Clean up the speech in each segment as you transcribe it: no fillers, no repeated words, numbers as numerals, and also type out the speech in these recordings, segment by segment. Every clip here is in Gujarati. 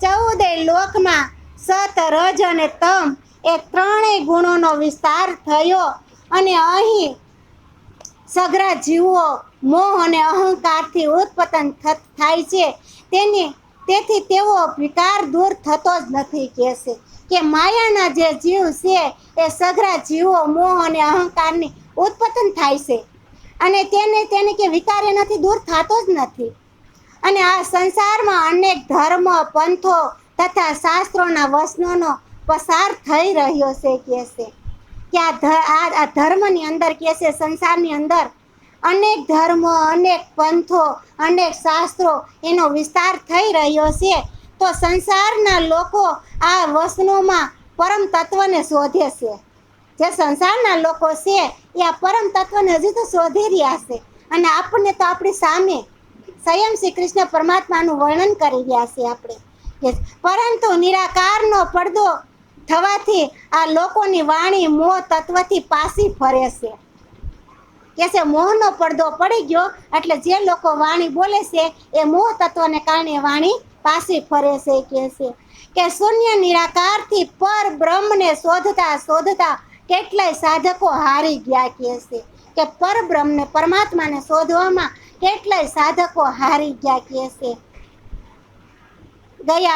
14 લોકમાં સત, રજ અને તમ એ ત્રણેય ગુણોનો વિસ્તાર થયો અને અહીં સઘળા જીવો મોહ અને અહંકારથી ઉત્પન્ન થાય છે. તેથી તેવો વિકાર દૂર થતો જ નથી. કહેશે કે માયાના જે જીવ છે એ સઘળા જીવો મોહ અને અહંકારની ઉત્પન્ન થાય છે અને તેને કે વિકાર એનાથી દૂર થતો જ નથી. અને આ સંસારમાં અનેક ધર્મ, પંથો તથા શાસ્ત્રોના વચનોનો પસાર થઈ રહ્યો છે. કહેશે કે આ ધર્મની અંદર કહેશે સંસારની અંદર અનેક ધર્મો, અનેક પંથો, અનેક શાસ્ત્રો એનો વિસ્તાર થઈ રહ્યો છે. તો સંસારના લોકો આ વચનોમાં પરમ તત્વને શોધે છે. જે સંસારના લોકો છે એ આ પરમ તત્વને હજી તો શોધી રહ્યા છે અને આપણને તો આપણી સામે સ્વયં શ્રી કૃષ્ણ પરમાત્માનું વર્ણન કરી રહ્યા છે આપણે. પરંતુ નિરાકારનો પડદો થવાથી આ લોકોની વાણી મોહ તત્વથી પાછી ફરે છે. કે મોહનો પડદો પડી ગયો એટલે જે લોકો વાણી બોલે છે એ મોહ તત્વને કારણે વાણી પાછી ફરે છે. કે શૂન્ય નિરાકારથી પર બ્રહ્મને શોધતા શોધતા કેટલાય સાધકો હારી ગયા. કે પરબ્રહ્મને પરમાત્માને શોધવામાં કેટલાય સાધકો હારી ગયા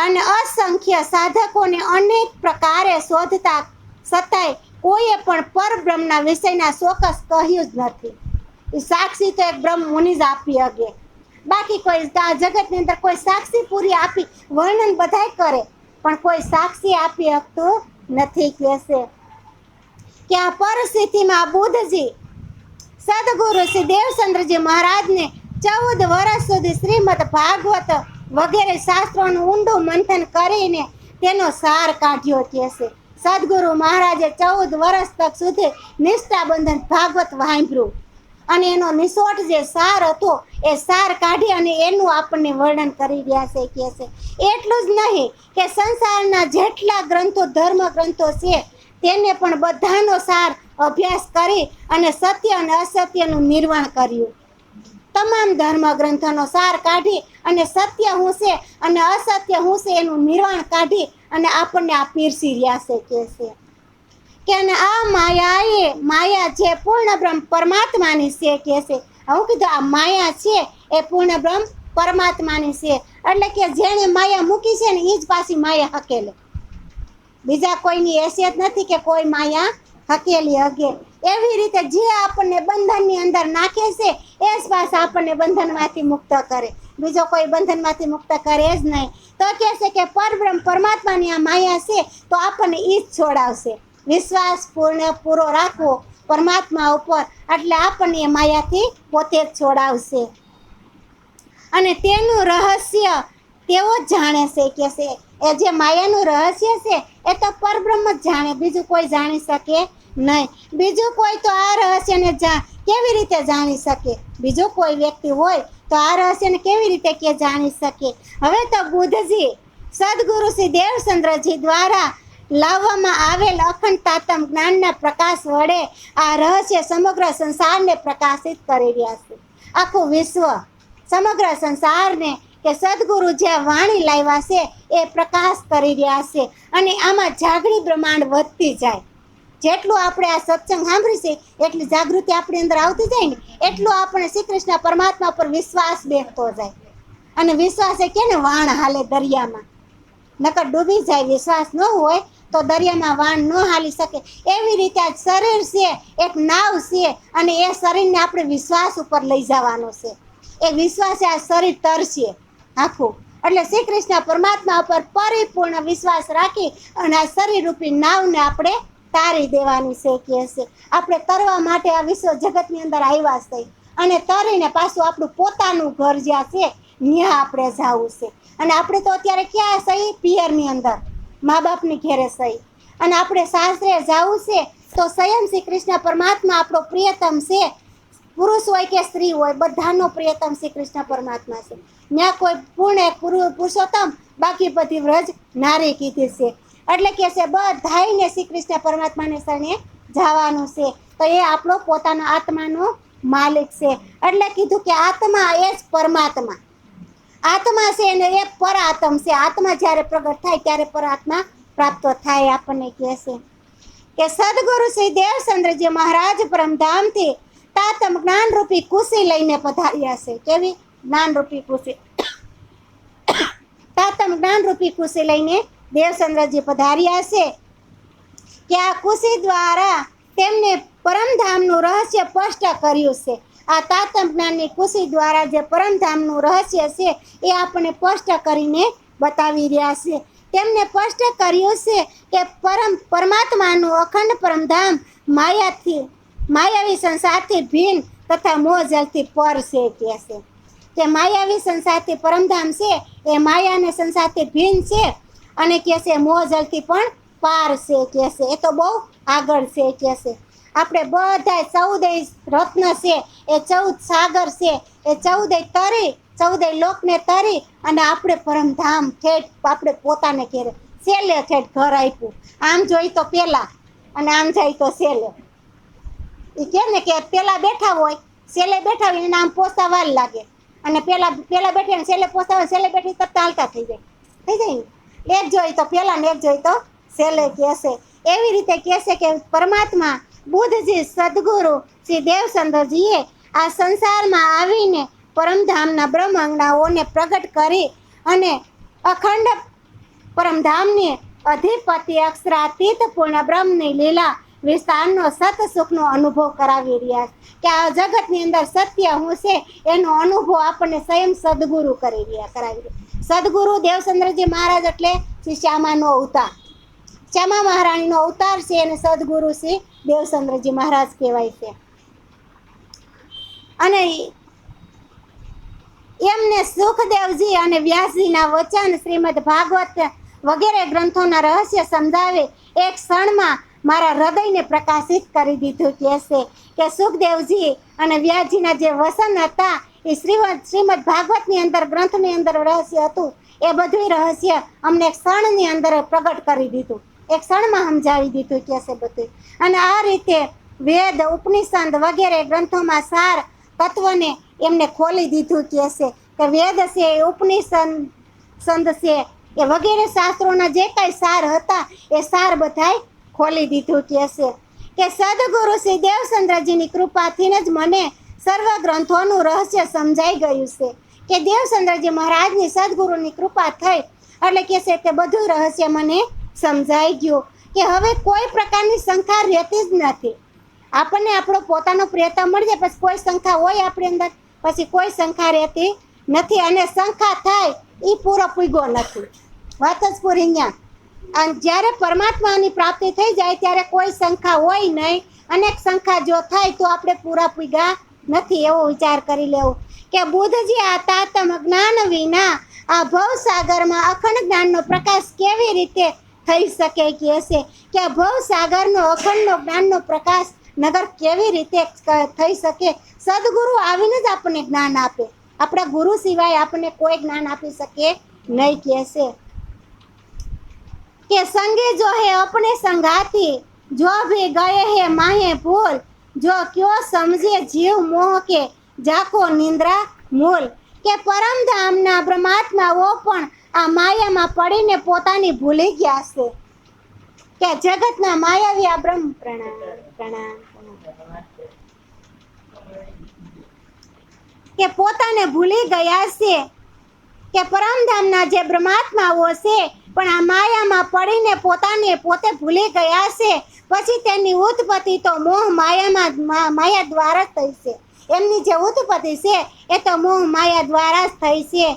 અને અસંખ્ય સાધકોને અનેક પ્રકારે શોધતા છતાંય કોઈએ પણ પરબ્રહ્મના વિષયના ચોક્કસ કહ્યું જ નથી. સાક્ષી તો એક બ્રહ્મ મુનિ જ આપી શકે, બાકી કોઈ આ જગતની અંદર કોઈ સાક્ષી પૂરી આપી વર્ણન બધાય કરે પણ કોઈ સાક્ષી આપી શકતું નથી. કહેશે કે આ પરિસ્થિતિમાં બુદ્ધજી સદગુરુ શ્રી દેવચંદ્રજી મહારાજને 14 વર્ષ સુધી શ્રીમદ ભાગવત વગેરે શાસ્ત્રોનું ઊંડું મંથન કરીને તેનો સાર કાઢ્યો. કહેશે સદગુરુ મહારાજે 14 વર્ષ તક સુધી નિષ્ઠાબંધન ભાગવત વાંભળ્યું અને એનો નિસોટ જે સાર હતો એ સાર કાઢી અને એનું આપણને વર્ણન કરી રહ્યા છે. કહેશે એટલું જ નહીં કે સંસારના જેટલા ગ્રંથો, ધર્મ ગ્રંથો છે તેને પણ બધાનો સાર અભ્યાસ કરી અને સત્ય અને અસત્યનું નિર્વાણ કર્યું. તમામ ધર્મ ગ્રંથોનો સાર કાઢી અને સત્ય શું છે અને અસત્ય શું છે એનું નિર્વાણ કાઢી અને આપણને આ પીરસી રહ્યા છે. કહેશે કે અને આ માયા જે પૂર્ણ બ્રહ્મ પરમાત્માની છે. કહેશે હું કીધું આ માયા છે એ પૂર્ણ બ્રહ્મ પરમાત્માની છે એટલે કે જેણે માયા મૂકી છે ને એ જ પાછી માયા હકેલે. બીજા કોઈની હેસિયત નથી કે કોઈ માયા હકેલી હકે. એવી રીતે જે આપણને બંધનની અંદર નાખે છે એ જ પાછા આપણને બંધનમાંથી મુક્ત કરે, બીજો કોઈ બંધનમાંથી મુક્ત કરે જ નહીં. તો કહેશે કે પરબ્રહ્મ પરમાત્માની આ માયા છે તો આપણને એ જ છોડાવશે. વિશ્વાસ પૂરો રાખવો પરમાત્મા ઉપર એટલે આપણને એ માયાથી પોતે જ છોડાવશે અને તેનું રહસ્ય તેઓ જ જાણે છે. કહેશે એ જે માયાનું રહસ્ય છે એ તો પરબ્રહ્મ જ જાણે, બીજું કોઈ જાણી શકે નહીં. બીજું કોઈ તો આ રહસ્યને કેવી રીતે જાણી શકે? બીજો કોઈ વ્યક્તિ હોય તો આ રહસ્યને કેવી રીતે કે જાણી શકે? હવે તો બુદ્ધજી સદગુરુ શ્રી દેવચંદ્રજી દ્વારા લાવવામાં આવેલ અખંડતાતમ જ્ઞાનના પ્રકાશ વડે આ રહસ્ય સમગ્ર સંસારને પ્રકાશિત કરી રહ્યા છે. આખું વિશ્વ સમગ્ર સંસારને કે સદગુરુ જે વાણી લાવ્યા છે એ પ્રકાશ કરી રહ્યા છે અને આમાં જાગૃતિ બ્રહ્માંડ વધતી જાય. જેટલું આપણે આ સત્સંગ સાંભળીએ એટલી જાગૃતિ આપણી અંદર આવતી જાય ને એટલું આપણે શ્રી કૃષ્ણ પરમાત્મા પર વિશ્વાસ બેસતો જાય. અને વિશ્વાસ એ કે ને વાણ હાલે દરિયામાં, નકર ડૂબી જાય. વિશ્વાસ ન હોય તો દરિયામાં વાણ ન હાલી શકે. એવી રીતે આ શરીર છે એક નાવ છે અને એ શરીરને આપણે વિશ્વાસ ઉપર લઈ જવાનો છે. એ વિશ્વાસે આ શરીર તરશે આખું. એટલે શ્રી કૃષ્ણ પરમાત્મા ઉપર પરિપૂર્ણ વિશ્વાસ રાખી અને આ શરીર રૂપી નાવને આપણે તારી દેવાની છે. કહેશે આપણે તરવા માટે આ વિશ્વ જગતની અંદર આવ્યા છે અને તરીને પાછું આપણું પોતાનું ઘર જ્યાં છે ત્યાં આપણે જવું છે. અને આપણે તો અત્યારે ક્યાં સહી? પિયરની અંદર મા બાપની ઘેરે સહી. અને આપણે સાસરે જવું છે તો સ્વયં શ્રી કૃષ્ણ પરમાત્મા આપણો પ્રિયતમ છે. પુરુષ હોય કે સ્ત્રી હોય બધાનો પ્રિયતમ શ્રી કૃષ્ણ પરમાત્મા છે. ત્યાં કોઈ પુરુષોત્તમ, બાકી બધી વ્રજ નારી કીધી છે. એટલે કે છે બધાયને શ્રી કૃષ્ણ પરમાત્માને શરણે જવાનું છે. તો એ આપણો પોતાનો આત્માનો માલિક છે. એટલે કીધું કે આત્મા એ જ પરમાત્મા. આત્મા છે અને એક પર આત્મ છે. આત્મા જ્યારે પ્રગટ થાય ત્યારે પર આત્મા પ્રાપ્ત થાય આપણને કહે છે કે સદગુરુ શ્રી દેવચંદ્રજી મહારાજ પરમધામથી તાતમ જ્ઞાનરૂપી ખુશી લઈને પધાર્યા છે. કેવી જ્ઞાનરૂપી ખુશી? તાતમ જ્ઞાનરૂપી ખુશી લઈને દેવચંદ્રજી પધાર્યા છે કે આ ખુશી દ્વારા તેમને પરમધામનું રહસ્ય સ્પષ્ટ કર્યું છે. આ તાતમ જ્ઞાનની ખુશી દ્વારા જે પરમધામનું રહસ્ય છે એ આપણને સ્પષ્ટ કરીને બતાવી રહ્યા છે. તેમને સ્પષ્ટ કર્યું છે કે પરમાત્માનું અખંડ પરમધામ માયાવી સંસારથી ભિન્ન તથા મોહજલથી પર છે કહે છે કે માયાવી સંસારથી પરમધામ છે એ માયાને સંસારથી ભિન્ન છે અને કહે છે મોહજલથી પણ પાર છે કહે છે. એ તો બહુ આગળ છે કહે છે. આપણે બધા 14 રત્ન છે એ 14 સાગર છે એ 14 લોકને તરી અને આપણે પરમધામ ઠેઠ આપણે પોતાને ઘેરે છેલ્લે ઠેઠ ઘર આપ્યું. આમ જોઈ તો પેલા અને આમ જાય તો છેલ્લે. એ કે ને કે પેલા બેઠા હોય છેલ્લે બેઠા હોય એને આમ પહોંચતા વાર લાગે અને પેલા બેઠી ને છેલ્લે પહોંચતા હોય છેલ્લે બેઠી તરત હાલતા થઈ જાય ને. એક જોઈ તો પેલા ને એક જોઈ તો છેલ્લે કહેશે. એવી રીતે કહેશે કે પરમાત્મા બુદ્ધજી સદગુરુ શ્રી દેવચંદ્રજીએ આ સંસારમાં આવીને પરમધામના બ્રહ્મ અંગનાઓને પ્રગટ કરી અને અખંડ પરમધામની અધિપતિ અક્ષરાતીત પૂર્ણ બ્રહ્મની લીલા વિસ્તારનો સત સુખનો અનુભવ કરાવી રહ્યા કે આ જગતની અંદર સત્ય હું છે એનો અનુભવ આપણને સ્વયં સદગુરુ કરાવી રહ્યા. સદગુરુ દેવચંદ્રજી મહારાજ એટલે શ્રી શ્યામાનો અવતાર, શ્યામા મહારાણીનો અવતાર છે અને સદગુરુ શ્રી દેવચંદ્રજી મહારાજ કહેવાય છે. અને એમને સુખદેવજી અને વ્યાસજીના વચન શ્રીમદ ભાગવત વગેરે ગ્રંથોના રહસ્ય સમજાવી એક ક્ષણમાં મારા હૃદયને પ્રકાશિત કરી દીધું કહે છે કે સુખદેવજી અને વ્યાસજીના જે વચન હતા એ શ્રીમદ ભાગવતની અંદર ગ્રંથની અંદર રહસ્ય હતું એ બધું રહસ્ય અમને એક ક્ષણની અંદર પ્રગટ કરી દીધું, એક ક્ષણમાં સમજાવી દીધું કહે છે બધું. અને આ રીતે વેદ ઉપનિષદ વગેરે ગ્રંથોમાં સાર તત્વને એમને ખોલી દીધું કહે છે કે વેદ છે ઉપનિષદ છે એ વગેરે શાસ્ત્રોના જે કાંઈ સાર હતા એ સાર બધાય ખોલી દીધું કહે છે કે સદગુરુ શ્રી દેવચંદ્રજીની કૃપાથી જ મને સર્વ ગ્રંથોનું રહસ્ય સમજાઈ ગયું છે કે દેવચંદ્રજી મહારાજની સદગુરુની કૃપા થઈ એટલે કહે છે કે બધું રહસ્ય મને સમજાઈ ગયું કે હવે કોઈ પ્રકારની શંકા રહેતી જ નથી. આપણને આપણો પોતાનો પ્રયત્ન મળી જાય પછી કોઈ શંકા હોય આપણી અંદર પછી કોઈ શંકા રહેતી નથી અને શંકા થાય એ પૂરો પૂગ્યો નથી. વાત જ પૂરી અહીંયા. અને જ્યારે પરમાત્માની પ્રાપ્તિ થઈ જાય ત્યારે કોઈ શંકા હોય નહીં. અનેક શંકા જો થાય તો આપણે પૂરા પૂગ્યા નથી એવો વિચાર કરી લેવો કે બુદ્ધજી આ તાતમ જ્ઞાન વિના આ ભવસાગરમાં અખંડ જ્ઞાનનો પ્રકાશ કેવી રીતે થઈ શકે કહે છે કે ભવસાગરનો અખંડનો જ્ઞાનનો પ્રકાશ નગર કેવી રીતે થઈ શકે? સદગુરુ આવીને જ આપણને જ્ઞાન આપે. આપણા ગુરુ સિવાય આપણને કોઈ જ્ઞાન આપી શકે નહીં કહે છે કે સંગે જો હે અપને સંગાતી જો ભી ગયે હે માહે ભૂલ જો ક્યો સમજે જીવ મોહ કે જાકો નિંદ્રા મૂલ કે પરમધામના બ્રહ્માત્માઓ પણ આ માયામાં પડીને પોતાની ભૂલી ગયા છે કે જગતના માયાવી આ બ્રહ્મ પ્રણામ કે પોતાને ભૂલી ગયા છે કે પરમધામના જે બ્રહ્માત્માઓ છે પણ આ માયામાં પડીને પોતે ભૂલી ગયા છે. પછી તેની ઉત્પત્તિ તો મોહ માયા દ્વારા જ થઈ છે. એમની જે ઉત્પત્તિ છે એ તો મોહ માયા દ્વારા જ થઈ છે.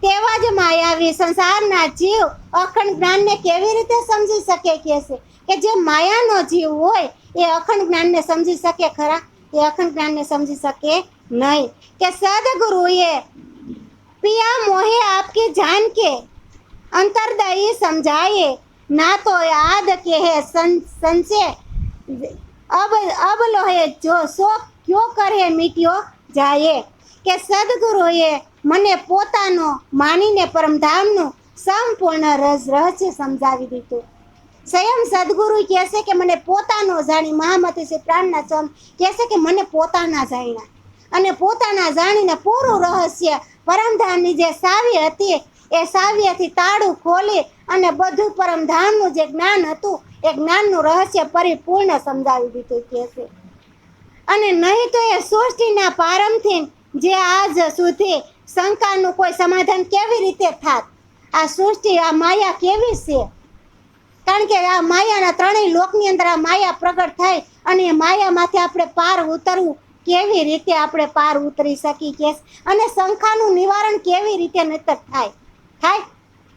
તેવા જ માયાવી સંસારના જીવ અખંડ જ્ઞાનને કેવી રીતે સમજી શકે કહે છે કે જે માયાનો જીવ હોય એ અખંડ જ્ઞાનને સમજી શકે ખરા? એ અખંડ જ્ઞાનને સમજી શકે નહીં. કે સદગુરુએ पिया मोहे आपके जान के अंतरदयी समझाए ना तो याद के है संसे अब लोहे जो सो क्यों करे मिट्यो जाए કે સદગુરુએ મને પોતાનો માનીને પરમધામનું સંપૂર્ણ રહસ્ય સમજાવી દીધું. સ્વયં સદગુરુ કહે છે કે મને પોતાનો જાણી મહામતી શ્રી પ્રાણના ચમ કહે છે કે મને પોતાના જાણ્યા અને પોતાના જાણીને પૂરું રહસ્ય પરમધામની જે સાવી હતી એ સાવ્યથી તાળું ખોલી અને બધું પરમધામનું જે જ્ઞાન હતું એ જ્ઞાનનું રહસ્ય પરિપૂર્ણ સમજાવી દીધું કે છે. અને નહીં તો એ સૃષ્ટિના પ્રારંભથી જે આજ સુધી શંકાનું કોઈ સમાધાન કેવી રીતે થાત? આ સૃષ્ટિ, આ માયા કેવી છે? કારણ કે આ માયાના ત્રણેય લોકની અંદર આ માયા પ્રગટ થાય અને એ માયામાંથી આપણે પાર ઉતરવું કેવી રીતે આપણે પાર ઉતરી શકી કે, અને શંકાનું નિવારણ કેવી રીતે નહીતર થાય?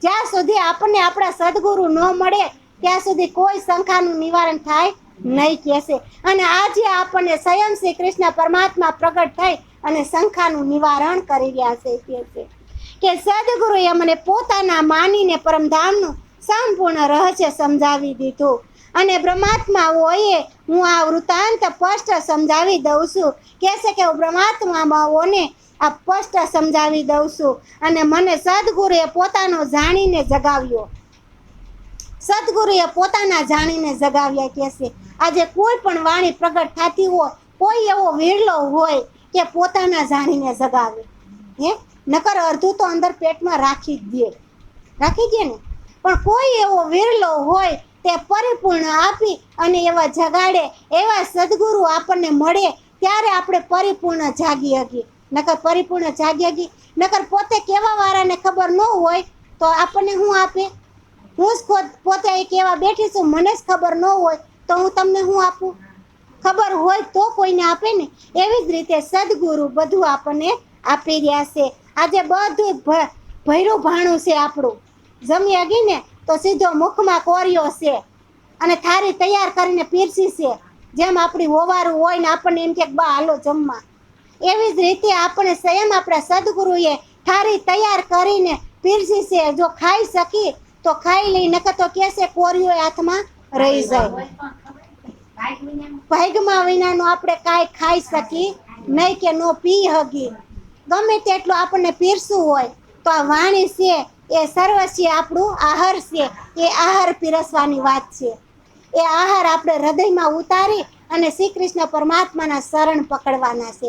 જ્યાં સુધી આપણને આપણા સદગુરુ ન મળે ત્યાં સુધી કોઈ શંકાનું નિવારણ થાય નહીં કહેશે. અને આજે આપણને સ્વયં શ્રી કૃષ્ણ પરમાત્મા પ્રગટ થઈ અને શંકાનું નિવારણ કરી રહ્યા છે કહેશે કે સદગુરુએ મને પોતાના માનીને પરમધામનું સંપૂર્ણ રહસ્ય સમજાવી દીધું. અને બ્રહ્માત્માઓએ હું આ વૃત્તાંત સ્પષ્ટ સમજાવી દઉં છું કે છે કે હું બ્રહ્માત્માઓને આ સ્પષ્ટ સમજાવી દઉં છું. અને મને સદગુરુએ પોતાનો જાણીને જગાવ્યો, સદગુરુએ પોતાના જાણીને જગાવ્યા કે છે. આજે કોઈ પણ વાણી પ્રગટ થતી હોય, કોઈ એવો વિરલો હોય કે પોતાના જાણીને જગાવે, નકર અડધું તો અંદર પેટમાં રાખી દે ને, પણ કોઈ એવો વિરલો હોય તે પરિપૂર્ણ આપી અને એવા જગાડે, એવા સદગુરુ આપણને મળે ત્યારે આપણે પરિપૂર્ણ જાગી હગી. નકર પરિપૂર્ણ જાગી હગી, નકર પોતે કેવા વાળાને ખબર ન હોય તો આપણને શું આપે? હું જ પોતે કેવા બેઠી છું, મને જ ખબર ન હોય તો હું તમને શું આપું? ખબર હોય તો કોઈને આપે ને. એવી જ રીતે સદગુરુ બધું આપણને આપી રહ્યા છે. આજે બધું ભૈરું ભાણું છે આપણું. જમી હગી ને તો સીધો મુખમાં કોર્યો છે અને થાળી તૈયાર કરીને પીરસી છે. જેમ આપણી હોવારું હોય ને આપણને એમ કે બા હાલો જમવા, એવી જ રીતે આપણે સ્વયં આપણા સદગુરુએ થાળી તૈયાર કરીને પીરસી છે. જો ખાઈ શકી તો ખાઈ લઈ, નકર તો કેસે કોર્યો હાથમાં રહી જાય. ભાગમાં વિનાનું આપણે કાંઈ ખાઈ શકી નહીં કે નો પી હગી. ગમે તેટલું આપણને પીરસવું હોય તો આ વાણી છે એ સર્વસ્ય આપણું આહાર છે. એ આહાર પીરસવાની વાત છે. એ આહાર આપણે હૃદયમાં ઉતારી અને શ્રી કૃષ્ણ પરમાત્માના શરણ પકડવાના છે.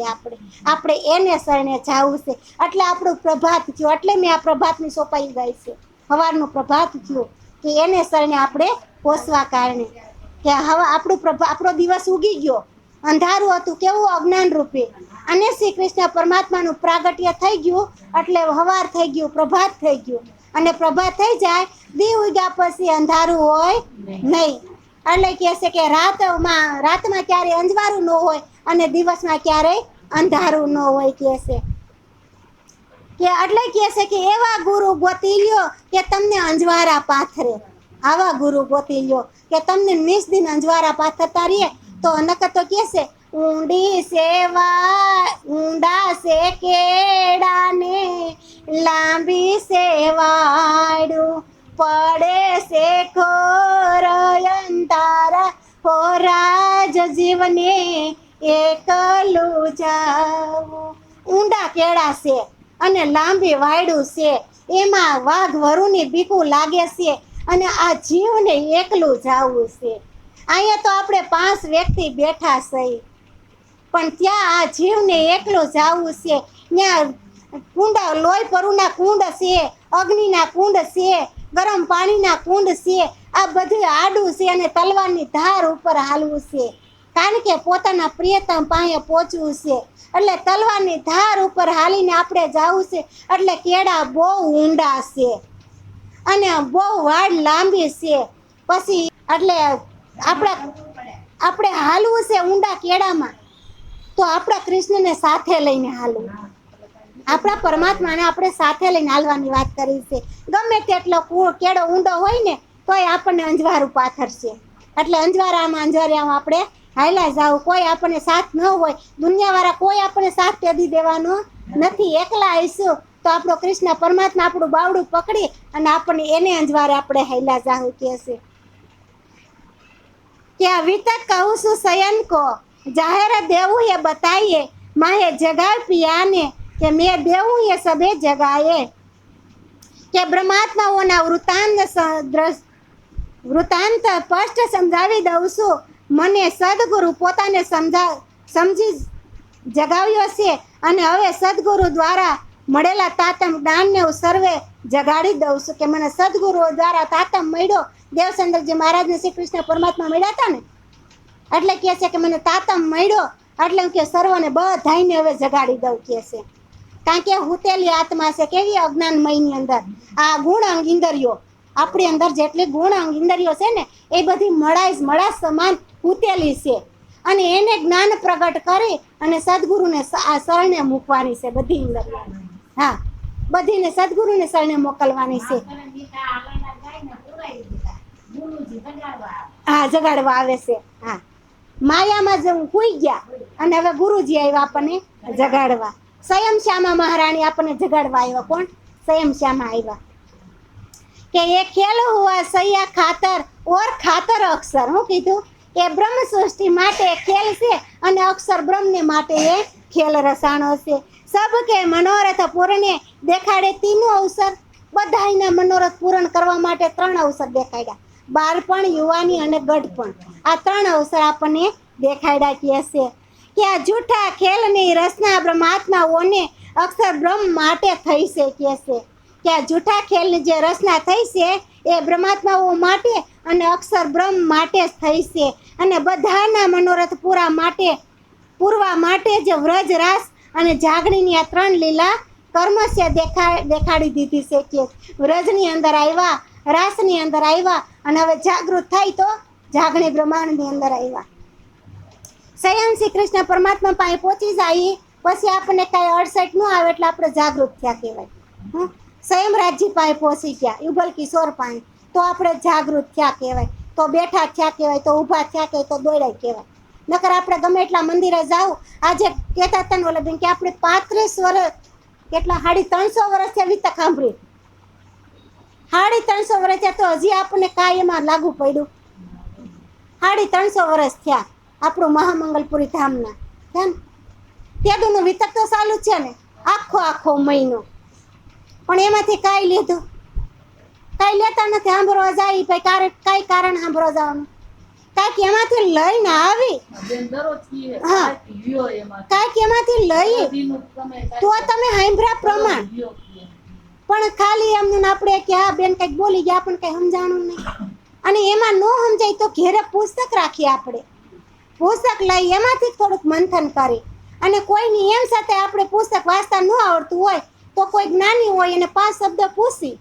આપણે એને શરણે જવું છે. એટલે આપણું પ્રભાત થયું, એટલે મેં આ પ્રભાતની સોંપાઈ ગઈ છે. સવારનું પ્રભાત થયું કે એને શરણે આપણે પોષવા કારણે કે હવે આપણો દિવસ ઉગી ગયો. અંધારું હતું કેવું અજ્ઞાન રૂપે, અને શ્રી કૃષ્ણ પરમાત્માનું પ્રાગટ્ય થઈ ગયું એટલે સવાર થઈ ગયું, પ્રભાત થઈ ગયું. અને પ્રભાત થઈ જાય, દી ઉગ્યા પછી અંધારું હોય નહીં. એટલે કહે છે કે રાતમાં ક્યારેય અંજવાળું ન હોય અને દિવસમાં ક્યારેય અંધારું ન હોય કહે છે. કે એટલે કહે છે કે એવા ગુરુ ગોતી લ્યો કે તમને અંજવારા પાથરે. આવા ગુરુ ગોતી લ્યો કે તમને નિસ્દિન અંજવારા પાથરતા રહીએ. તો નકર તો કહે છે ઊંડી સેવા ઊંડા છે કેળાને, લાંબી સેવાડું પડે છે ખોર અંતારા, હોરાજ જીવને એકલું જાવું. ઊંડા કેળા છે અને લાંબી વાયડું છે, એમાં વાઘ વરુની બીકું લાગે છે અને આ જીવને એકલું જાવું છે. અહીંયા તો આપણે 5 વ્યક્તિ બેઠા છે, પણ ત્યાં આ જીવને એકલું જાવું છે. ત્યાં કુંડા લોહી પરુના કુંડ છે, અગ્નિના કુંડ છે, ગરમ પાણીના કુંડ છે. આ બધું આડું છે અને તલવારની ધાર ઉપર હાલવું છે. કારણ કે પોતાના પ્રિયતમ પાસે પહોંચવું છે. એટલે તલવારની ધાર ઉપર હાલીને આપણે જવું છે. એટલે કેળા બહુ ઊંડા છે અને બહુ વાડ લાંબી છે. પછી એટલે આપણે હાલવું છે ઊંડા કેળામાં, તો આપણા કૃષ્ણને સાથે લઈને હાલવું. આપણા પરમાત્માને આપણે સાથે લઈને હાલવાની વાત કરી છે. ગમે તેટલો કેળો ઊંડો હોય ને તોય આપણને અંજવારું પાથરશે. એટલે અંજવારિયામાં આપણે હાલ્યા જાવ. કોઈ આપણને સાથ ન હોય, દુનિયાવાળા કોઈ આપણને સાથ તેડી દેવાનો નથી. એકલા આવીશું તો આપણો કૃષ્ણ પરમાત્મા આપણું બાવડું પકડી અને આપણને એને અંજવારે આપણે હાલ્યા જાવ કહે છે કે આ વિતક કહું છું શયન કો, જાહેર દેવું એ બતાઈએ, માહે જગાય પિયાને કે મેં દેવું એ સભે જગાએ. કે બ્રહ્માત્માઓના વૃત્તાંત સ્પષ્ટ સમજાવી દઉં છું. મને સદગુરુ પોતાને જગાવ્યો છે અને હવે સદગુરુ દ્વારા મળેલા તાતમ જ્ઞાનને હું સર્વે જગાડી દઉં છું. કે મને સદગુરુઓ દ્વારા તાતમ મળ્યો. દેવચંદ્રજી મહારાજને શ્રી કૃષ્ણ પરમાત્મા મળ્યા હતા ને, એટલે કહે છે કે મને તાતમ મળ્યો એટલે કે સર્વને બધાઈને હવે જગાડી દઉં કે છે. કારણ કે હુતેલી આત્મા છે, કેવી અજ્ઞાનમયની અંદર આ ગુણ અંગ ઇન્દ્રિયો, આપણી અંદર જેટલી ગુણ અંગ ઇન્દ્રિયો છે ને એ બધી મળા સમાન હુતેલી છે અને એને જ્ઞાન પ્રગટ કરી અને સદગુરુને આ શરણે મૂકવાની છે બધી ઇન્દ્રિયો. હા, બધીને સદગુરુને શરણે મોકલવાની છે. હા, જગાડવા આવે છે. હા, માયામાં જ કૂઈ ગયા અને હવે ગુરુજી આવ્યા આપણને જગાડવા. સ્વયં શ્યામા મહારાણી આપણને જગાડવા આવ્યા. કોણ? સ્વયં શ્યામા આવ્યા. કે એ ખેલ હુઆ સૈયા ખાતર ઓર ખાતર અક્ષર. હું કીધું કે બ્રહ્મ સૃષ્ટિ માટે ખેલ છે અને અક્ષર બ્રહ્મને માટે એ ખેલ રસાણો છે. સબ કે મનોરથ પૂર્ણે દેખાડે તીનું અવસર. બધાના મનોરથ પૂર્ણ કરવા માટે 3 અવસર દેખાડ્યા. બાળપણ, યુવાની અને ગઢપણ. આ 3 અવસર આપણને દેખાડ્યા કે છે કે આ જૂઠા ખેલની રચના બ્રહ્માત્માઓને અક્ષર બ્રહ્મ માટે થઈ છે કે છે. કે આ જૂઠા ખેલની જે રચના થઈ છે એ બ્રહ્માત્માઓ માટે અને અક્ષર બ્રહ્મ માટે જ થઈ છે. અને બધાના મનોરથ પૂરવા માટે જ વ્રજ રાસ અને જાગણીની આ 3 લીલા કર્મસ્ય દેખાડી દીધી છે કે વ્રજની અંદર આવ્યા, રાસની અંદર આવ્યા અને હવે જાગૃત થાય તો જાગણી બ્રહ્માંડની અંદર આવ્યા. સ્વયં શ્રી કૃષ્ણ પરમાત્મા પાસે પહોંચી જાય પછી આપણને કાંઈ અડસઠ ન આવે એટલે આપણે જાગૃત થયા કહેવાય. સ્વયં રાજજી પાસે પહોંચી ગયા, યુગલ કિશોર પાસે, તો આપણે જાગૃત થયા કહેવાય. તો બેઠા થયા કહેવાય, તો ઊભા થયા કહેવાય, તો દોડ્યા કહેવાય. નકર આપણે ગમે એટલા મંદિરે જાવ. આજે કહેતા હતા ને ઓલા બેન કે આપણે 35 વર્ષ કેટલા 350 વર્ષથી વિતક સાંભળી, 350 વર્ષ તો હજી આપણને કાંઈ એમાં લાગુ પડ્યું. 350 વર્ષ થયા આપણું મહામંગલપુરી ધામના. ત્યાંનું વિતક તો ચાલુ છે ને આખો મહિનો, પણ એમાંથી કાંઈ લીધું? કાંઈ લેતા નથી. સાંભળવા જાય ભાઈ, કાંઈ કારણ સાંભળવા જવાનું? કાંઈક એમાંથી લઈને આવી, હા, કાંઈક એમાંથી લઈ તો તમે સાંભળ્યા પ્રમાણ. પણ ખાલી એમને આપણે કે હા બેન કંઈક બોલી ગયા, આપણને કંઈ સમજાણું નહીં. અને એમાં ન સમજાય તો ઘેરે પુસ્તક રાખીએ આપણે, પુસ્તક લઈ એમાંથી થોડુંક મંથન કરી. અને કોઈની એમ સાથે આપણે પુસ્તક વાંચતા ન આવડતું હોય તો કોઈ જ્ઞાની હોય એને 5 શબ્દ પૂછી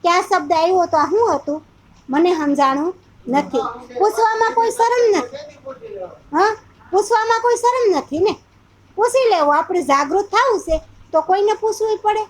કે આ શબ્દ આવ્યો તો આ શું હતું, મને સમજાણું નથી. પૂછવામાં કોઈ શરમ નથી. હા, પૂછવામાં કોઈ શરમ નથી ને, પૂછી લેવું. આપણે જાગૃત થવું છે તો કોઈને પૂછવું પડે.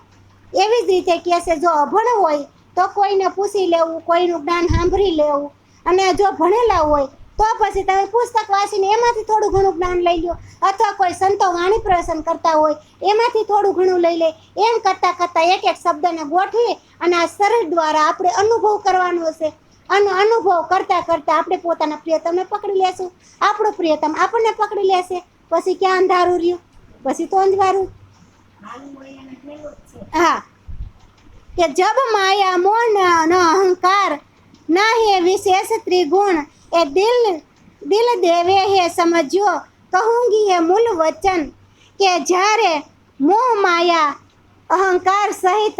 એવી જ રીતે કહે છે જો અભણ હોય તો કોઈને પૂછી લેવું, કોઈનું જ્ઞાન સાંભળી લેવું. અને જો ભણેલા હોય તો પછી તમે પુસ્તક વાંચીને એમાંથી થોડું ઘણું જ્ઞાન લઈ લો, અથવા કોઈ સંતો વાણી પ્રવચન કરતા હોય એમાંથી થોડું ઘણું લઈ લે. એમ કરતાં કરતાં એક શબ્દને ગોઠવી અને આ શરીર દ્વારા આપણે અનુભવ કરવાનો હશે. અને અનુભવ કરતાં કરતાં આપણે પોતાના પ્રિયતમને પકડી લેશું, આપણું પ્રિયતમ આપણને પકડી લેશે. પછી ક્યાં અંધારું રહ્યું? પછી તો અંજવારું. હા, કે જબ માયા મોન ન અહંકાર ના હે વિશેષ ત્રિગુણ એ દિલ દેવે હે સમજ્યો કહુંગી હે મૂલ વચન. કે જ્યારે મોહ માયા અહંકાર સહિત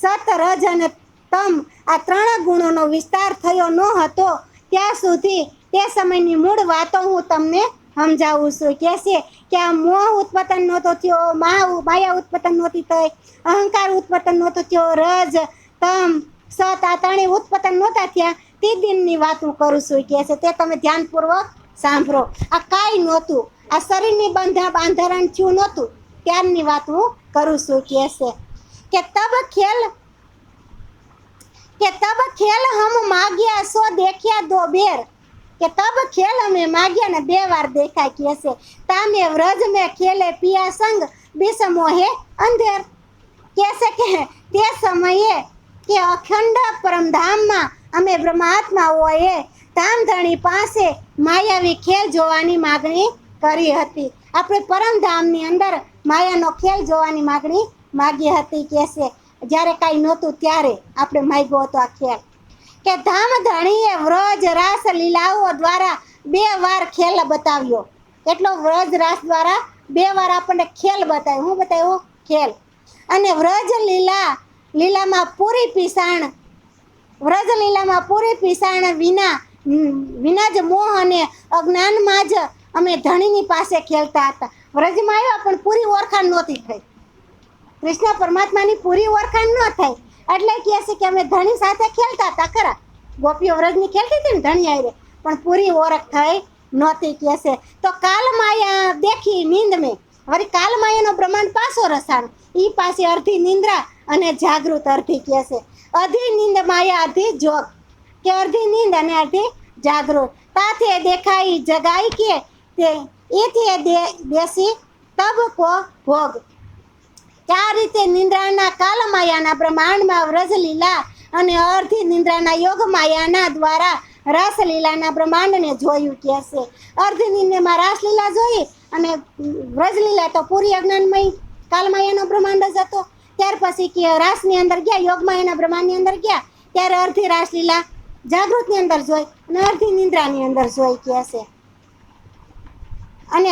સત રજ અને તમ આ 3 ગુણોનો વિસ્તાર થયો ન હતો ત્યાં સુધી તે સમયની મૂળ વાતો હું તમને સમજાવું છું. કે છે કે આ મોહ ઉત્પતન નહોતો થયો, માયા ઉત્પતન નહોતી થઈ, અહંકાર ઉત્પતન નહોતો થયો, રજ તમ સત આ 3 ઉત્પતન નહોતા થયા. તે દિનની વાત હું કરું છું કે છે તે તમે ધ્યાનપૂર્વક સાંભળો. આ કાંઈ નહોતું, આ શરીરની બાંધારણ થયું નહોતું ત્યારની વાત હું કરું છું કે છે કે તબ ખેલ હમ માગ્યા સો દેખ્યા દો બેર. કે તબ ખેલ અમે માગ્યા ને 2 વાર દેખાય કે છે. તામે વ્રજ મેં ખેલે પિયા સંગ બિસમો હે અંધેર. કે છે કે તે સમયે કે અખંડ પરમધામમાં અમે બ્રહ્માત્માઓએ ધામધણી પાસે માયાવી ખેલ જોવાની માગણી કરી હતી. આપણે પરમધામની અંદર માયાનો ખેલ જોવાની માગણી માગી હતી કે છે. જ્યારે કાંઈ નહોતું ત્યારે આપણે માગ્યો હતો આ ખેલ. કે ધામધણીએ વ્રજ રાસ લીલાઓ દ્વારા 2 વાર ખેલ બતાવ્યો. કેટલો વ્રજ રાસ દ્વારા 2 વાર આપણને ખેલ બતાવ્યો. હું બતાવ્યો? ખેલ. અને વ્રજ લીલામાં પૂરી પિસાણ, વ્રજ લીલામાં પૂરી પિસાણ વિના જ મોહ અને અજ્ઞાનમાં જ અમે ધણીની પાસે ખેલતા હતા. વ્રજમાં આવ્યા પણ પૂરી ઓળખાણ નહોતી થઈ. કૃષ્ણ પરમાત્માની પૂરી ઓળખાણ ન થઈ એટલે કહે છે કે અમે ધણી સાથે ખેલતા હતા ખરા. ગોપીઓ વ્રજની ખેલતી હતી ને ધણી આરે, પણ પૂરી ઓળખ થઈ નહોતી કહે છે. તો કાલ માયા દેખી નીંદ મેં, વળી કાલ માયાનો બ્રહ્માંડ પાછો રસાણ. ઈ પાસે અડધી નિંદ્રા અને જાગૃત અડધી કહે છે. અડધી નીંદ માયા અડધી જોગ, કે અડધી નીંદ અને અડધી જાગૃત. તાથે દેખાઈ જગાઈ કે તે એથી દેશી તબ કો ભોગ. આ રીતે નિંદ્રાના કાલમાયાના બ્રહ્માંડમાં વ્રજલીલા અને અર્ધી નિંદ્રાના યોગ માયાના દ્વારા રાસલીલાના બ્રહ્માંડને જોયું કે છે. અર્ધી નિંદ્રામાં રાસલીલા જોઈ અને વ્રજલીલા તો પૂરી અજ્ઞાનમય કાલમાયાનો બ્રહ્માંડ જ હતો. ત્યાર પછી કે રાસની અંદર ગયા, યોગમાયાના બ્રહ્માંડની અંદર ગયા, ત્યારે અર્ધી રાસલીલા જાગૃતની અંદર જોઈ અને અર્ધી નિંદ્રાની અંદર જોઈ કે છે. અને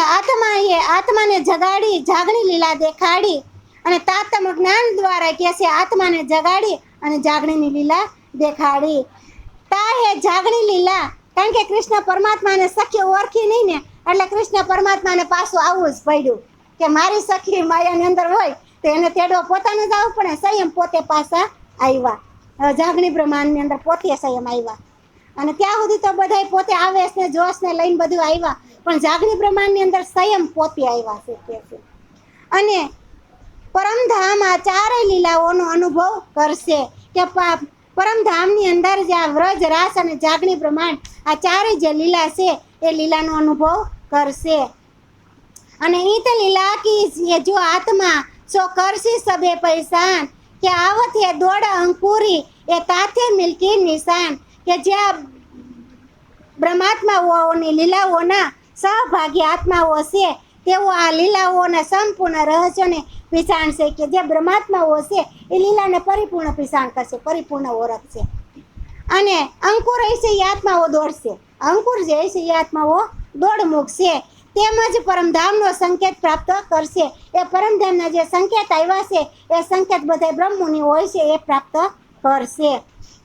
આત્માને જગાડી જાગણી લીલા દેખાડી અને તાતમ જ્ઞાન દ્વારા કે છે આત્માને જગાડી અને જાગણીની લીલા દેખાડી. તાહે જાગણી લીલા, કારણ કે કૃષ્ણ પરમાત્માને સખી ઓળખી નહીં ને, એટલે કૃષ્ણ પરમાત્માને પાછું આવવું જ પડ્યું કે મારી સખી માયાની અંદર હોય તો એને તેડો પોતાને જ આવવું પડે. સંયમ પોતે પાછા આવ્યા, જાગણી બ્રહ્માંડની અંદર પોતે સંયમ આવ્યા. અને ત્યાં સુધી તો બધા પોતે આવેશ ને જોશ ને લઈને બધું આવ્યા, પણ જાગણી બ્રહ્માંડની અંદર સંયમ પોતે આવ્યા છે કે છે. અને પરમધામ આ ચારેય લીલાઓનો અનુભવ કરશે કે પરમધામની અંદર જે આ વ્રજ રાસ અને જાગણી બ્રહ્માંડ આ ચારેય જે લીલા છે એ લીલાનો અનુભવ કરશે. અને ઈત લીલા કી જો આત્મા સો કરશી સબે પૈસાન, કે આવત હે દોડ અંકુરી એ તાથે મિલકી નિશાન. કે જ્યાં બ્રહ્માત્માઓની લીલાઓના સહભાગી આત્માઓ છે તેઓ આ લીલાઓના સંપૂર્ણ રહસ્યોને પીછાણશે. કે જે બ્રહ્માત્માઓ છે એ લીલાને પરિપૂર્ણ પીછાણ કરશે, પરિપૂર્ણ ઓળખશે. અને અંકુર હશે એ આત્માઓ દોડશે, અંકુર જે હશે એ આત્માઓ દોડ મૂકશે. તેમજ પરમધામનો સંકેત પ્રાપ્ત કરશે. એ પરમધામના જે સંકેત આવ્યા છે એ સંકેત બધા બ્રહ્મુનિ હોય છે એ પ્રાપ્ત કરશે.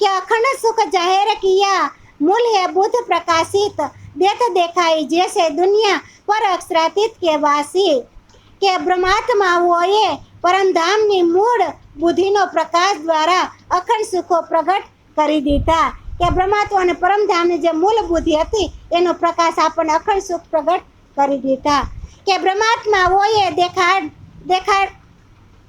કે અખંડ સુખ જાહેર કિયા મૂલ હે બુદ્ધ પ્રકાશિત, દેખ દેખાઈ જૈસે દુનિયા પર અક્ષરાતીત કે વાસી. કે બ્રહ્માત્માઓએ પરમધામની મૂળ બુદ્ધિનો પ્રકાશ દ્વારા અખંડ સુખો પ્રગટ કરી દીધા. કે બ્રહ્માત્મા અને પરમધામની જે મૂળ બુદ્ધિ હતી એનો પ્રકાશ આપણને અખંડ સુખ પ્રગટ કરી દીધા. કે બ્રહ્માત્માઓએ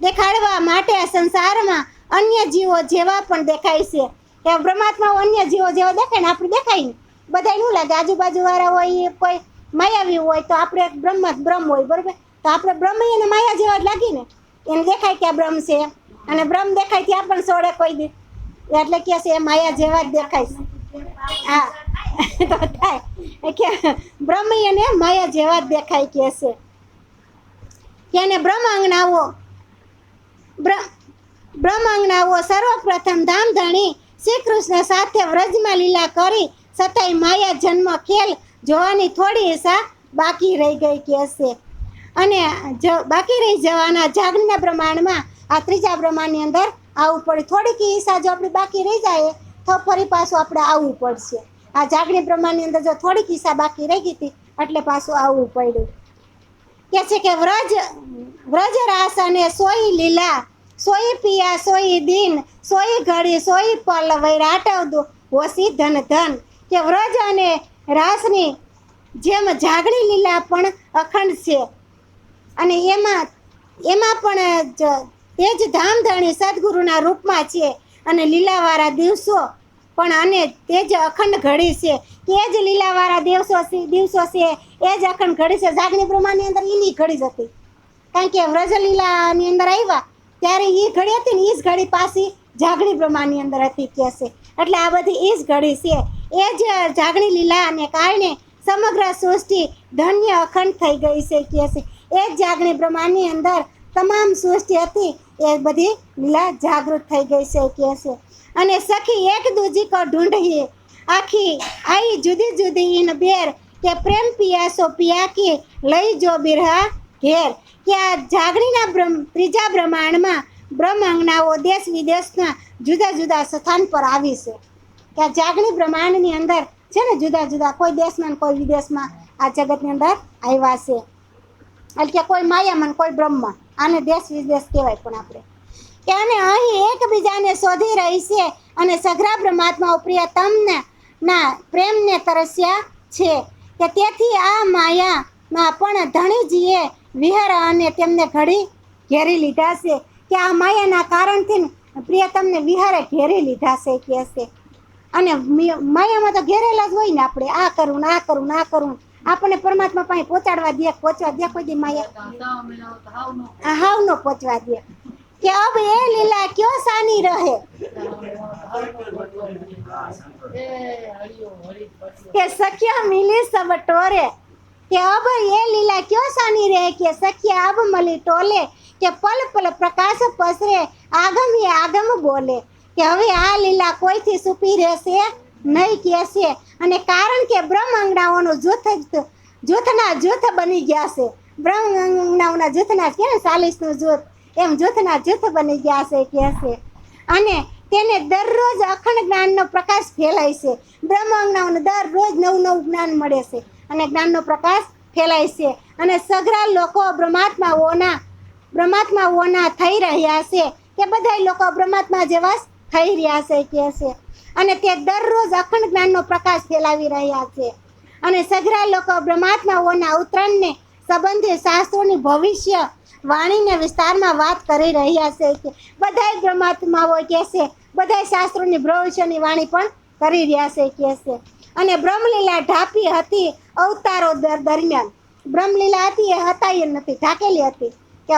દેખાડવા માટે સંસારમાં અન્ય જીવો જેવા પણ દેખાય છે. કે બ્રહ્માત્માઓ અન્ય જીવો જેવા દેખાય ને આપણે દેખાય ને, બધા શું લાગે આજુબાજુ વાળા હોય કોઈ માયાવી હોય તો આપણે બ્રહ્મ હોય, બરોબર? તો આપણે બ્રહ્મ એને માયા જેવા જ લાગી ને, એને દેખાય કે આ બ્રહ્મ છે, અને બ્રહ્મ દેખાય ત્યાં પણ સોડે કોઈ દી એટલે કે છે એ માયા જેવા જ દેખાય છે. હા તો થાય કે બ્રહ્મ એને માયા જેવા જ દેખાય કે છે. એને બ્રહ્માંગનાઓ સર્વપ્રથમ ધામધણી શ્રી કૃષ્ણ સાથે વ્રજમાં લીલા કરી છતાંય માયા જન્મ ખેલ જોવાની થોડી ઈચ્છા બાકી રહી ગઈ કે છે. અને બાકી રહી જવાના જાગણીના બ્રહ્માંડમાં આ ત્રીજા બ્રહ્માંડની અંદર આવવું પડે. થોડીક ઈચ્છા જો આપણી બાકી રહી જાય તો ફરી પાછું આપણે આવવું પડશે. આ જાગણી બ્રહ્માંડની અંદર જો થોડીક ઈચ્છા બાકી રહી ગઈ હતી એટલે પાછું આવવું પડ્યું. કે છે કે વ્રજ રાસ અને સોઈ લીલા, સોઈ પિયા સોઈ દિન, સોઈ ઘડી સોઈ પલ વૈરાટ હોસી ધન ધન. કે વ્રજ અને રાસની જેમ જાગણી લીલા પણ અખંડ છે અને એમાં પણ તે જ ધામધણી સદગુરુના રૂપમાં છે. અને લીલાવાળા દિવસો પણ અને તે જ અખંડ ઘડી છે. તે જ લીલાવાળા દિવસો છે એ જ અખંડ ઘડી છે. જાગણી બ્રહ્માંડની અંદર એની ઘડી જ હતી, કારણ કે વ્રજલીલાની અંદર આવ્યા ત્યારે એ ઘડી હતી ને એ જ ઘડી પાછી જાગણી બ્રહ્માંડની અંદર હતી કે છે. એટલે આ બધી એ જ ઘડી છે. એ જ જાગણી લીલાને કારણે સમગ્ર સૃષ્ટિ ધન્ય અખંડ થઈ ગઈ છે કે છે. એ જ જાગણી બ્રહ્માંડની અંદર તમામ સૃષ્ટિ હતી એ બધી લીલા જાગૃત થઈ ગઈ છે કે છે. અને સખી એક દૂજી કો ઢૂંઢીએ આખી આઈ જુદી જુદી ઇન બેર, કે પ્રેમ પિયા સો પિયા કી લઈ જો બિરહા ઘેર કે આ જાગણીના ત્રીજા બ્રહ્માંડમાં બ્રહ્માંગનાઓ દેશ વિદેશના જુદા જુદા સ્થાન પર આવી છે. કે આ જાગણી બ્રહ્માંડની અંદર છે ને જુદા જુદા કોઈ દેશમાં કોઈ વિદેશમાં આ જગતની અંદર આવ્યા છે. એટલે કે કોઈ માયામાં કોઈ બ્રહ્મા, આને દેશ વિદેશ કહેવાય. પણ આપણે કે અને અહીં એકબીજાને શોધી રહી છે અને સઘળા બ્રહ્માત્માઓ પ્રિયતમને ના પ્રેમને તરસ્યા છે. કે તેથી આ માયામાં પણ ધણીજીએ વિહાર અને તેમને ઘડી ઘેરી લીધા છે. કે આ માયાના કારણથી પ્રિયતમને વિહારે ઘેરી લીધા છે કે છે. અને માયામાં તો ઘેરેલા જ હોય ને આપણે, આ કરું ને આ કરું ને આ કરું, આપણને પરમાત્મા પાસે પહોંચાડવા દે, પહોંચવા દે કોઈ દી માયા હાવ નો પહોંચવા દે. કે અબ એ લીલા ક્યો સાની રહે, કે સખિયા મિલી સબ ટોરે. કે અબ એ લીલા ક્યો સાની રહે, કે સખિયા અબ મલી ટોલે. કે પલ પલ પ્રકાશ પસરે આગમ એ આગમ બોલે. કે હવે આ લીલા કોઈથી છુપી રહેશે નહીં કે છે. અને કારણ કે બ્રહ્મ અંગનાઓનું જૂથના જૂથ બની ગયા છે. બ્રહ્મ અંગનાઓના જૂથના કે 40નું જૂથ, એમ જૂથના જૂથ બની ગયા છે કે છે. અને તેને દરરોજ અખંડ જ્ઞાનનો પ્રકાશ ફેલાય છે. બ્રહ્મ અંગનાઓને દરરોજ નવું નવું જ્ઞાન મળે છે અને જ્ઞાનનો પ્રકાશ ફેલાય છે. અને સઘળા લોકો બ્રહ્માત્માઓના થઈ રહ્યા છે. કે બધા લોકો બ્રહ્માત્મા જેવા થઈ રહ્યા છે કે છે. અને તે દરરોજ અખંડ જ્ઞાનનો પ્રકાશ ફેલાવી રહ્યા છે. અને સઘળા લોકો બ્રહ્માત્માઓના ઉતરણને સંબંધી શાસ્ત્રોની ભવિષ્ય વાણીને વિસ્તારમાં વાત કરી રહ્યા છે. કે બધા બ્રહ્માત્માઓ કે છે, બધા શાસ્ત્રોની ભવિષ્યની વાણી પણ કરી રહ્યા છે કે છે. અને બ્રહ્મલીલા ઢાંપી હતી અવતારો દરમિયાન. બ્રહ્મલીલા હતી એ હતાઈ નથી, ઢાંકેલી હતી. કે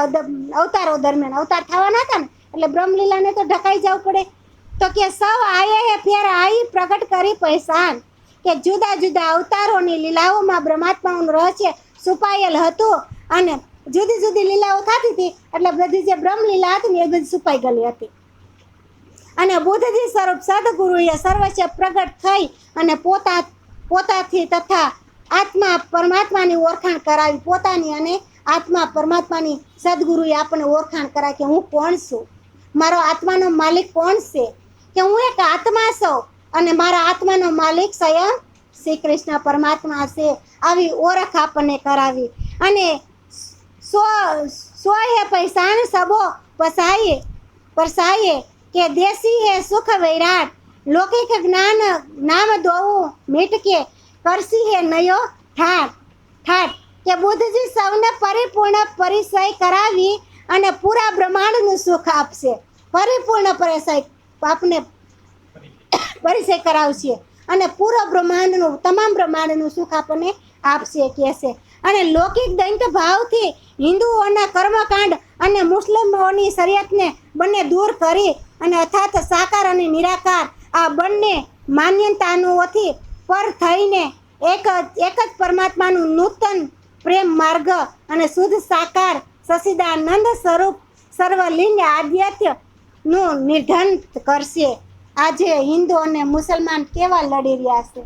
અવતારો દરમિયાન અવતાર થવાના હતા ને એટલે બ્રહ્મલીલાને તો ઢકાઈ જવું પડે. તો કે સૌ આયે હે ફેર આઈ પ્રગટ કરી પહેચાન. કે જુદા જુદા અવતારોની લીલાઓમાં બ્રહ્માત્માઓનું રહસ્ય છુપાયેલ હતું. અને જુદી જુદી લીલાઓ થતી હતી એટલે બધી જે બ્રહ્મલીલા હતી ને એ બધી છુપાઈ ગયેલી હતી. અને બુદ્ધજી સ્વરૂપ સદગુરુએ સર્વસ્વ પ્રગટ થઈ અને પોતાથી તથા આત્મા પરમાત્માની ઓળખાણ કરાવી. પોતાની અને આત્મા પરમાત્માની સદગુરુએ આપણને ઓળખાણ કરાવી કે હું કોણ છું, મારો આત્માનો માલિક કોણ છે. કે હું એક આત્મા છું અને મારા આત્માનો માલિક સ્વયં શ્રી કૃષ્ણ પરમાત્મા છે. આવી ઓળખ આપણને કરાવી. અને સો હે પૈસાન સબો પરસાયે. કે દેશી હે સુખ વૈરાટ લૌકિક જ્ઞાન નામ દોવું મીટકે કરસી હે નયો ઠાઠ. કે બુદ્ધજી સૌને પરિપૂર્ણ પરિચય કરાવી અને પૂરા બ્રહ્માંડનું સુખ આપશે. પરિપૂર્ણ પરિચય આપને પરિચય કરાવશે અને પૂરા બ્રહ્માંડનું તમામ બ્રહ્માંડનું સુખ આપણને આપશે કે છે. અને લૌકિક દૈત્ય ભાવથી હિન્દુઓના કર્મકાંડ અને મુસ્લિમોની શરીયતને બંને દૂર કરી અને અર્થાત સાકાર અને નિરાકાર આ બંને માન્યતાઓથી પર થઈને એક જ પરમાત્માનું નૂતન પ્રેમ માર્ગ અને શુદ્ધ સાકાર સચ્ચિદાનંદ સ્વરૂપ સર્વલિંગ આદ્યત્યનું નિર્ધન કરશે. આજે હિન્દુ અને મુસલમાન કેવા લડી રહ્યા છે.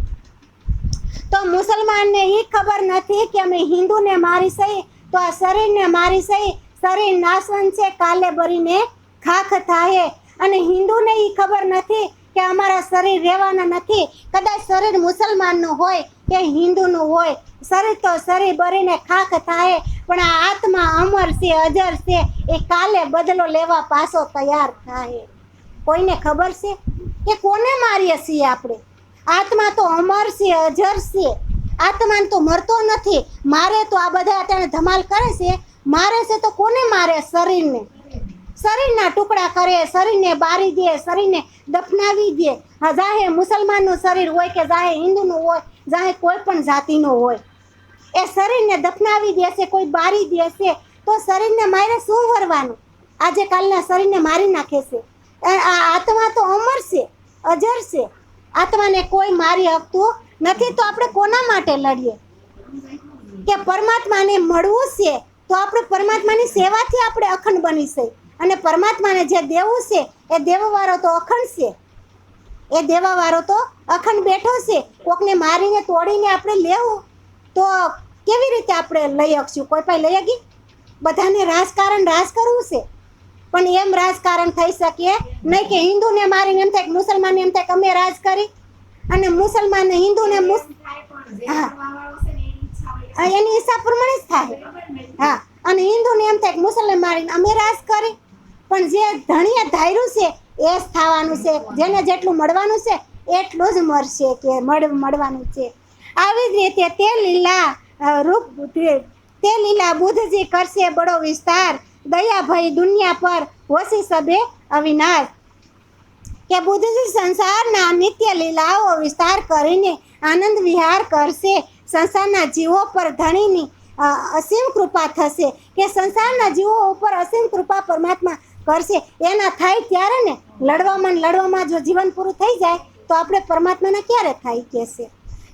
તો મુસલમાનને એ ખબર નથી કે અમે હિન્દુને મારી સહી તો આ શરીરને મારી સહી, શરીર નાશવંત છે, કાલે બરીને ખાખ થાય. અને હિન્દુને એ ખબર નથી કે અમારા શરીર રહેવાના નથી. કદાચ શરીર મુસલમાનનું હોય કે હિન્દુનું હોય, શરીર તો શરીર બરીને ખાખ થાય, પણ આ આત્મા અમર છે, અજર છે, એ કાલે બદલો લેવા પાછો તૈયાર થાય. કોઈને ખબર છે કે કોને મારીએ છીએ આપણે? આત્મા તો અમર છે, અજર છે. આત્માને તો મરતો નથી. મારે તો આ બધા અત્યારે ધમાલ કરે છે, મારે છે તો કોને મારે? શરીરને. શરીરના ટુકડા કરે, શરીરને બારી દે, શરીરને દફનાવી દે. જાહે મુસલમાનનું શરીર હોય કે જાહે હિન્દુનું હોય, જાહે કોઈ પણ જાતિનું હોય, એ શરીરને દફનાવી દેશે, કોઈ બારી દેશે તો શરીરને મારે શું વરવાનું? આજે કાલના શરીરને મારી નાખે છે. આ આત્મા તો અમર છે, અજર છે. આત્માને કોઈ મારી શકતું નથી. તો આપણે કોના માટે લડીએ? કે પરમાત્માને મળવું છે તો આપણે પરમાત્માની સેવાથી આપણે અખંડ બનીશું. અને પરમાત્માને જે દેવું છે એ દેવવાળો તો અખંડ છે, એ દેવાવાળો તો અખંડ બેઠો છે. કોકને મારીને તોડીને આપણે લેવું તો કેવી રીતે આપણે લઈ શકશું? કોઈ પાસે લઈ શકી? બધાને રાજકારણ રાજ કરવું છે, પણ એમ રાજકારણ થઈ શકે નહીં કે હિન્દુને મારીને એમ થાય કે મુસલમાનને એમ થાય કે અમે રાજ કરી, અને મુસલમાન હિન્દુને હા એની હિસાબ પ્રમાણે જ થાય. હા, અને હિન્દુને એમ થાય કે મુસલમાન મારીને અમે રાજ કરી. પણ જે ધણીએ ધાર્યું છે એ જ થવાનું છે, જેને જેટલું મળવાનું છે એટલું જ મળશે કે મળવાનું છે. આવી જ રીતે તે લીલા બુદ્ધજી કરશે બડો વિસ્તાર, દયા ભઈ દુનિયા પર હોશી સબે અવિનાશ. કે બુદ્ધજી સંસારના નિત્ય લીલાઓ વિસ્તાર કરીને આનંદ વિહાર કરશે. સંસારના જીવો પર ધણીની અસીમ કૃપા થશે, કે સંસારના જીવો ઉપર અસીમ કૃપા પરમાત્મા કરશે. એના થાય ત્યારે ને લડવામાં જો જીવન પૂરું થઈ જાય તો આપણે પરમાત્માના ક્યારે થાય કહેશે.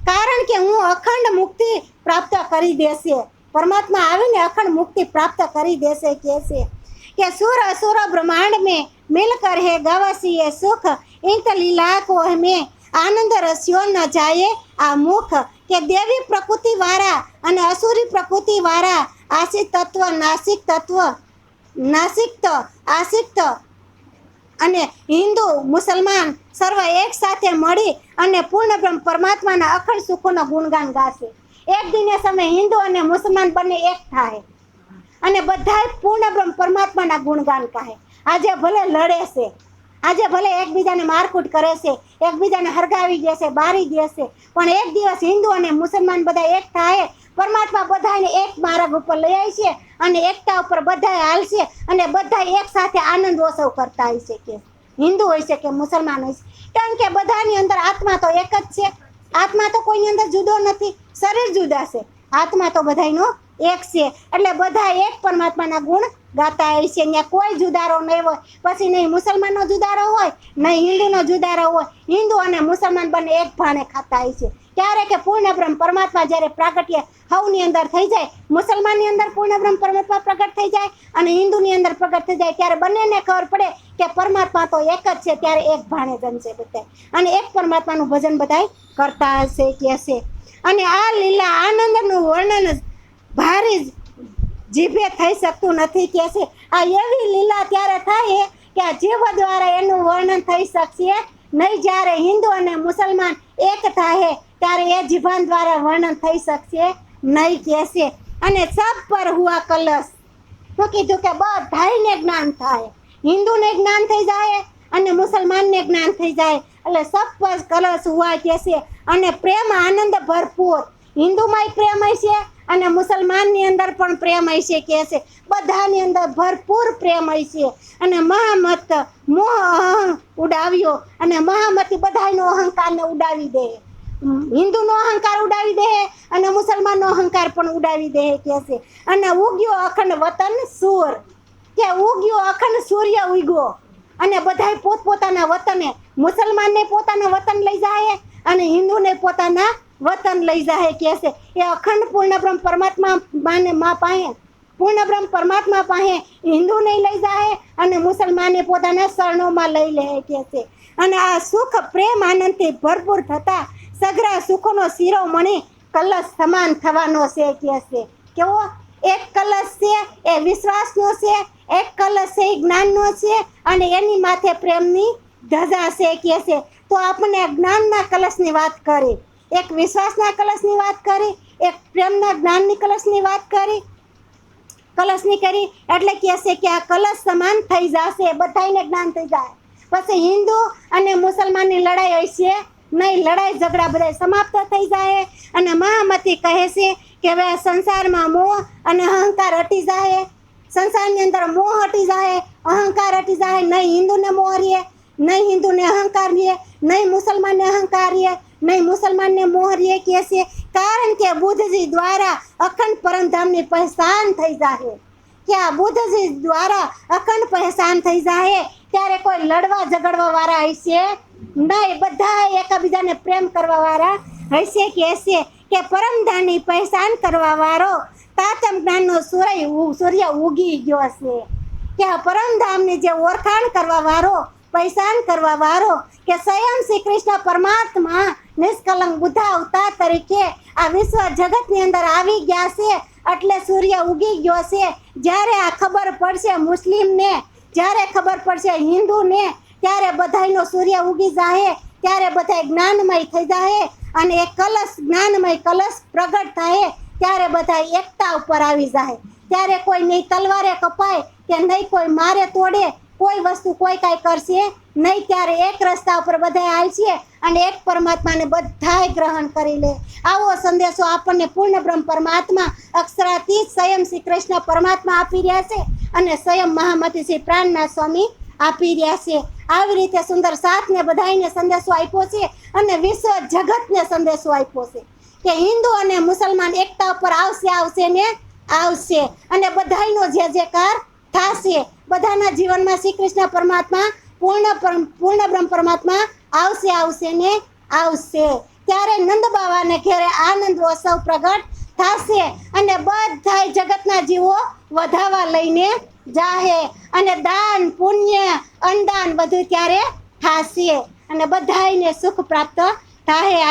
કારણ કે હું અખંડ મુક્તિ પ્રાપ્ત કરી દેશે, પરમાત્મા આવીને અખંડ મુક્તિ પ્રાપ્ત કરી દેશે કહેશે. કે સુર અસુર બ્રह्मांड में मिलकर है गवसीय सुख, इंत लीला को हमें आनंद रस्यो न जाए आ मुख. કે દેવી પ્રકૃતિ વાળા અને અસુરી પ્રકૃતિ વાળા આશિક તત્વ આશિક્ત અને હિન્દુ મુસલમાન સર્વ એક સાથે મળી અને પૂર્ણ બ્રહ્મ પરમાત્માના અખંડ સુખોનો ગુણગાન ગાશે. એક દિને સમય હિન્દુ અને મુસલમાન બંને એક થાય અને બધાય પૂર્ણ બ્રહ્મ પરમાત્માના ગુણગાન કહે. આજે ભલે લડે છે, આજે ભલે એકબીજાને મારકૂટ કરે છે, એકબીજાને હરગાવી દે છે, બારી દે છે, પણ એક દિવસ હિન્દુ અને મુસલમાન બધા એક થાય, પરમાત્મા બધાને એક માર્ગ ઉપર લઈ આવી છે અને એકતા ઉપર બધા હાલશે અને બધા એક સાથે આનંદ ઓસવ કરતા હોય છે. કે હિન્દુ હોય છે કે મુસલમાન હોય છે, કારણ કે બધાની અંદર આત્મા તો એક જ છે. આત્મા તો કોઈની અંદર જુદો નથી, શરીર જુદા છે, આત્મા તો બધાનો એક છે. એટલે બધા એક પરમાત્માના ગુણ ગાતા હોય છે. ત્યાં કોઈ જુદારો નહીં હોય, પછી નહીં મુસલમાનનો જુદારો હોય નહીં હિન્દુનો જુદારો હોય. હિન્દુ અને મુસલમાન બંને એક ભાણે ખાતા હોય છે. ત્યારે કે પૂર્ણ બ્રહ્મ પરમાત્મા જ્યારે પ્રાગટ્ય હવની અંદર થઈ જાય, મુસલમાનની અંદર પૂર્ણ બ્રહ્મ પરમાત્મા પ્રગટ થઈ જાય અને હિન્દુની અંદર પ્રગટ થઈ જાય, ત્યારે બંનેને ખબર પડે કે પરમાત્મા તો એક જ છે. ત્યારે એક ભાણે જમશે બધા અને એક પરમાત્માનું ભજન બધા કરતા હશે કહેશે. અને આ લીલા આનંદનું વર્ણન ભારી જીભે થઈ શકતું નથી કહેશે. આ એવી લીલા ત્યારે થાય કે આ જીભ દ્વારા એનું વર્ણન થઈ શકશે નહીં. જ્યારે હિન્દુ અને મુસલમાન એક થાય ત્યારે એ જીભાન દ્વારા વર્ણન થઈ શકશે નહીં કહેશે. અને સબ પર હુઆ કલશ, તો કીધું કે બધાયને જ્ઞાન થાય, હિન્દુને જ્ઞાન થઈ જાય અને મુસલમાનને જ્ઞાન થઈ જાય. એટલે સબ પર કલશ હુઆ કહેશે. અને પ્રેમ આનંદ ભરપૂર, હિન્દુમાંય પ્રેમ હશે અને મુસલમાનની અંદર પણ પ્રેમ હશે કહેશે. બધાની અંદર ભરપૂર પ્રેમ હશે. અને મહામત મોહ ઉડાવ્યો, અને મહામતી બધાનો અહંકારને ઉડાવી દે. હિન્દુનો અહંકાર ઉડાવી દે અને મુસલમાનનો અહંકાર પણ ઉડાવી દે કહેશે. અને ઉગ્યો અખંડ વતન સૂર, કે ઉગ્યો અખંડ સૂર્ય ઉગ્યો અને બધાય પોતપોતાના વતને, મુસલમાનને પોતાના વતન લઈ જાય અને હિન્દુને પોતાના વતન લઈ જાય કહેશે. એ અખંડ પૂર્ણ બ્રહ્મ પરમાત્મા પાસે, પૂર્ણ બ્રહ્મ પરમાત્મા પાસે હિન્દુને લઈ જાય અને મુસલમાને પોતાના શરણોમાં લઈ લે કહેશે. અને આ સુખ પ્રેમ આનંદથી ભરપૂર થતા સઘળા સુખોનો શિરોમણી કલશ સમાન થવાનો છે કહેશે. કેવો એક કલશ છે એ વિશ્વાસનો છે, એક કલશ છે એ જ્ઞાનનો છે અને એની માથે પ્રેમની ધજા છે કહેશે. તો આપણે જ્ઞાનના કલશની વાત કરી, એક વિશ્વાસના કલશની વાત કરી, એક પ્રેમના જ્ઞાનની કલશની વાત કરી, એટલે કહેશે કે આ કલશ સમાન થઈ જશે, બધાને જ્ઞાન થઈ જાય. પછી હિન્દુ અને મુસલમાનની લડાઈ હશે નહીં, લડાઈ ઝઘડા બધા સમાપ્ત થઈ જાય. અને મહામતી કહે છે કે હવે સંસારમાં મોહ અને અહંકાર હટી જાય, સંસારની અંદર મોહ હટી જાય, અહંકાર હટી જાય. નહીં હિન્દુને મોહ રહે, નહીં હિન્દુને અહંકાર રહે, નહીં મુસલમાનને અહંકાર રહે, નહીં મુસલમાનને મોહ રહે કહેશે. કારણ કે બુદ્ધજી દ્વારા અખંડ પરમધામની પહેચાન થઈ જાય. કે આ બુદ્ધજી દ્વારા અખંડ પહેચાન થઈ જાય ત્યારે કોઈ લડવા ઝઘડવા વાળા હશે નહીં, બધા એકબીજાને પ્રેમ કરવા વાળા હશે કહેશે. કે પરમધામની પહેચાન કરવા વાળો તાતમ જ્ઞાનનો સૂર્ય ઉગી ગયો છે. કે આ પરમધામની જે ઓળખાણ કરવા વાળો, પહેચાન કરવા વાળો, કે સ્વયં શ્રી કૃષ્ણ પરમાત્મા નિષ્કલંક બુદ્ધ અવતાર તરીકે આ વિશ્વ જગતની અંદર આવી ગયા છે, એટલે સૂર્ય ઉગી ગયો છે. જ્યારે આ ખબર પડશે મુસ્લિમને, જ્યારે ખબર પડશે હિન્દુને, ત્યારે બધાયનો સૂર્ય ઉગી જાહે, ત્યારે બધાય જ્ઞાનમય થઈ જાહે અને એ કલશ જ્ઞાનમય કલશ પ્રગટ થાય, ત્યારે બધાય એકતા ઉપર આવી જાય, ત્યારે કોઈ નહીં તલવારે કપાય કે નહીં કોઈ મારે તોડે, કોઈ વસ્તુ કોઈ કાંઈ કરશે નહીં, ત્યારે એક રસ્તા ઉપર બધાય હાલશે અને એક પરમાત્માને બધાય ગ્રહણ કરી લે. આવો સંદેશો આપણને પૂર્ણ બ્રહ્મ પરમાત્મા અક્ષરાતીત સ્વયં શ્રી કૃષ્ણ પરમાત્મા આપી રહ્યા છે અને સ્વયં મહામતી શ્રી પ્રાણનાથ સ્વામી આપી રહ્યા છે. આવી રીતે સુંદર સાથને બધાયને સંદેશો આપ્યો છે અને વિશ્વ જગતને સંદેશો આપ્યો છે કે હિન્દુ અને મુસલમાન એકતા ઉપર આવશે ને આવશે અને બધાયનો જે કાર થશે. બધાના જીવનમાં શ્રી કૃષ્ણ પરમાત્મા પૂર્ણ બ્રહ્મ પરમાત્મા આવશે ને આવશે. ત્યારે નંદ બાવાને ઘેરે આનંદ ઉત્સવ પ્રગટ થશે અને બધા જગતના જીવો વધાવા લઈને જાહે અને દાન પુણ્ય અન્નદાન બધું ત્યારે થશે અને બધાયને સુખ પ્રાપ્ત થાય.